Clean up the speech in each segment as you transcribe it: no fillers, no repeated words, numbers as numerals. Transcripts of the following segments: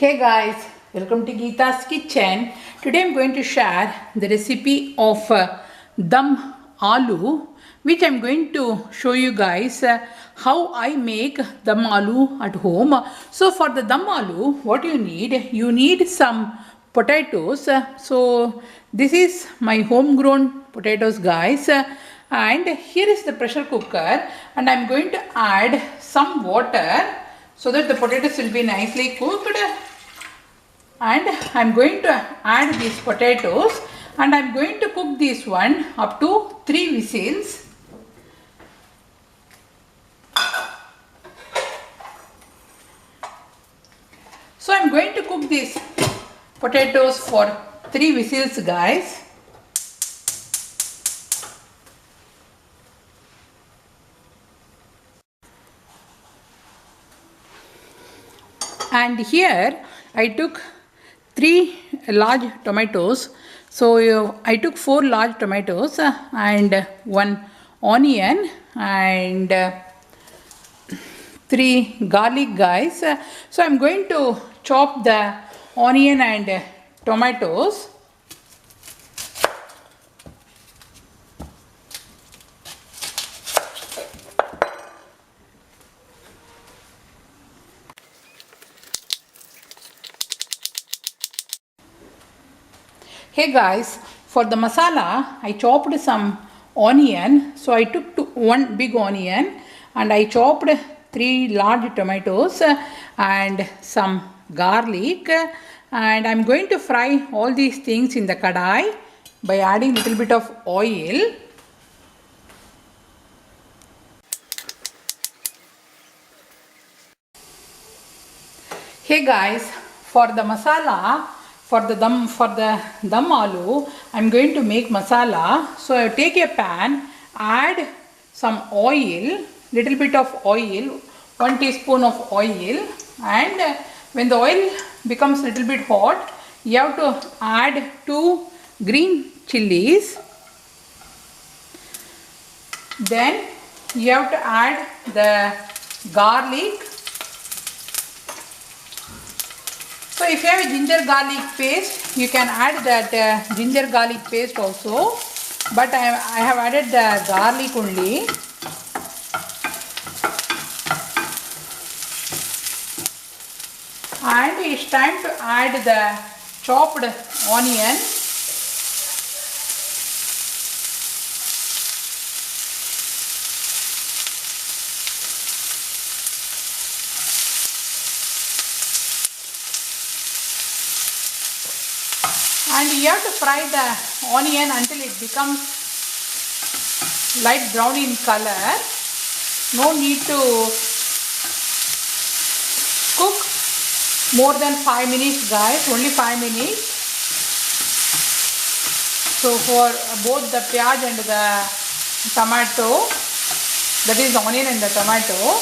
Hey guys, welcome to Geeta's Kitchen. Today I'm going to share the recipe of Dum Aloo, which I'm going to show you guys how I make Dum Aloo at home. So for the Dum Aloo, what you need some potatoes. So this is my homegrown potatoes guys. And here is the pressure cooker, and I'm going to add some water so that the potatoes will be nicely cooked. And I'm going to add these potatoes, and I'm going to cook this one up to 3 whistles. So I'm going to cook these potatoes for 3 whistles guys. And here I took 3 large tomatoes. So I took 4 large tomatoes and 1 onion and 3 garlic guys. So I'm going to chop the onion and tomatoes. Hey guys, for the masala, I chopped some onion. So I took 1 big onion and I chopped 3 large tomatoes and some garlic. And I'm going to fry all these things in the kadai by adding little bit of oil. Hey guys, for the masala, for the dum aloo, I'm going to make masala. So I take a pan, add some oil, little bit of oil, 1 teaspoon of oil, and when the oil becomes little bit hot, you have to add 2 green chilies. Then you have to add the garlic. So if you have a ginger garlic paste, you can add that ginger garlic paste also, but I have added the garlic only. And it's time to add the chopped onion. And you have to fry the onion until it becomes light brown in color. No need to cook more than 5 minutes guys, only 5 minutes. So for both the piyaj and the tomato, that is the onion and the tomato.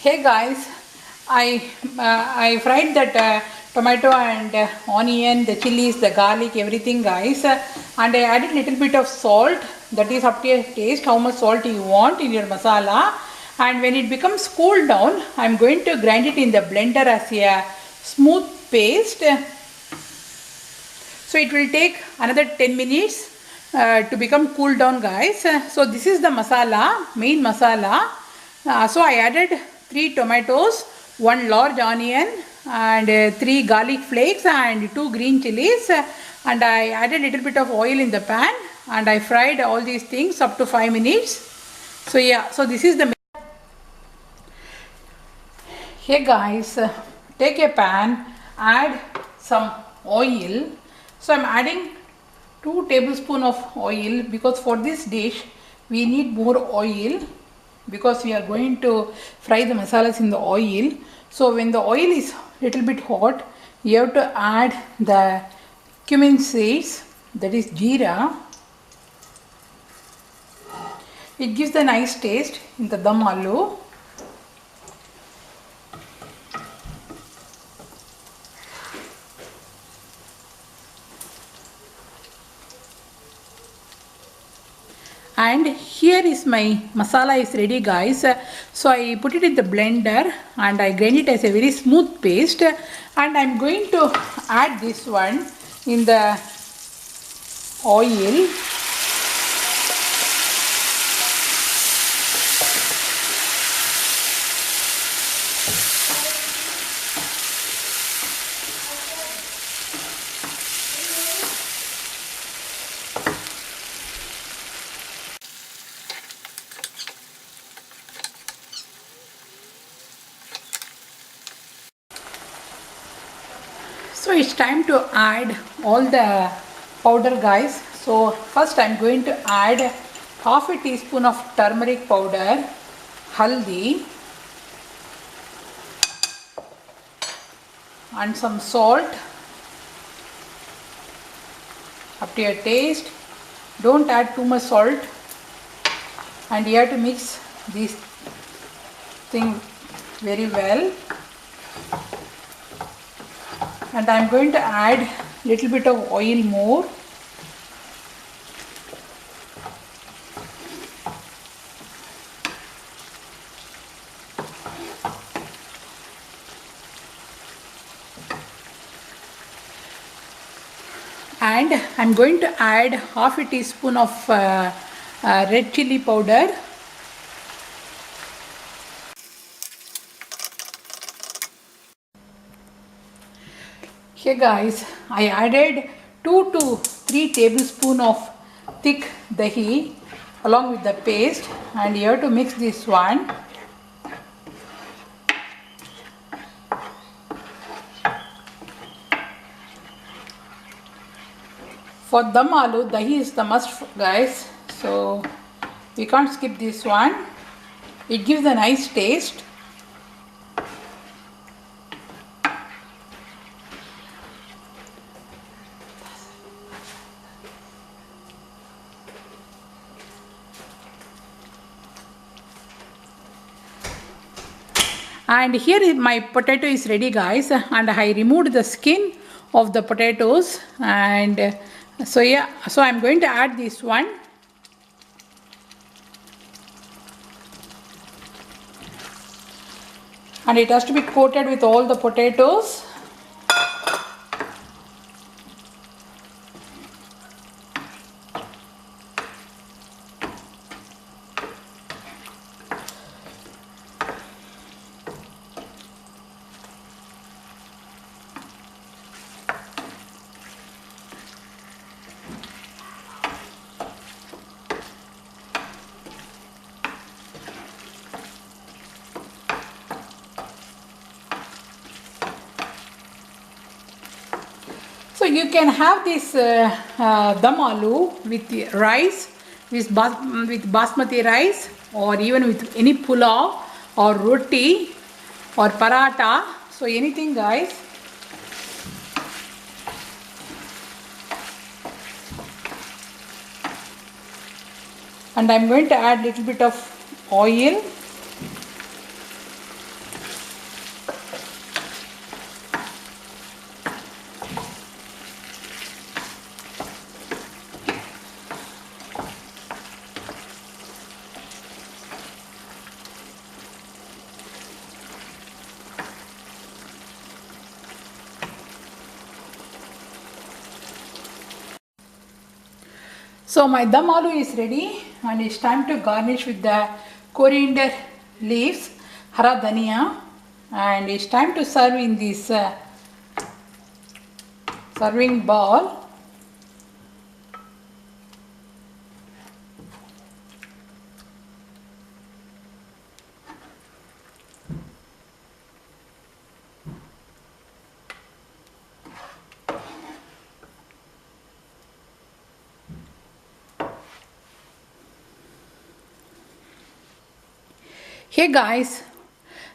Hey guys, I fried that tomato and onion, the chilies, the garlic, everything guys, and I added little bit of salt. That is up to your taste, how much salt you want in your masala. And when it becomes cooled down, I am going to grind it in the blender as a smooth paste. So it will take another 10 minutes to become cooled down guys. So this is the masala, main masala. So I added 3 tomatoes, 1 large onion and 3 garlic flakes and 2 green chilies, and I added little bit of oil in the pan and I fried all these things up to 5 minutes. So yeah, so this is the. Hey guys, take a pan, add some oil. So I'm adding 2 tablespoons of oil because for this dish we need more oil, because we are going to fry the masalas in the oil. So when the oil is little bit hot, You have to add the cumin seeds, that is jeera. It gives a nice taste in the dum aloo. And here is my masala is ready, guys. So I put it in the blender and I grind it as a very smooth paste, and I'm going to add this one in the oil. So it's time to add all the powder, guys. So first I'm going to add half a teaspoon of turmeric powder, haldi, and some salt up to your taste. Don't add too much salt, and you have to mix this thing very well. And I'm going to add little bit of oil more. And I'm going to add half a teaspoon of red chili powder. Here, guys, I added 2 to 3 tablespoons of thick dahi along with the paste, and you have to mix this one. For dum aloo, dahi is the must, guys, so we can't skip this one. It gives a nice taste. And here my potato is ready, guys, and I removed the skin of the potatoes, and so yeah, so I'm going to add this one. And it has to be coated with all the potatoes. So you can have this dum aloo with rice, with basmati rice, or even with any pulao or roti or paratha. So anything, guys. And I'm going to add little bit of oil. So my dum aloo is ready, and it's time to garnish with the coriander leaves, hara dhania, and it's time to serve in this serving bowl. Hey guys,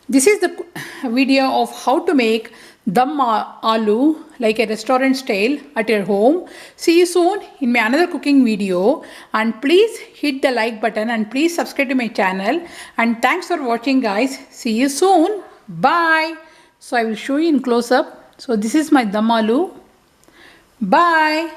this is the video of how to make dum aloo like a restaurant style at your home. See you soon in my another cooking video, and please hit the like button and please subscribe to my channel, and thanks for watching guys. See you soon. Bye. So I will show you in close up. So this is my dum aloo. Bye.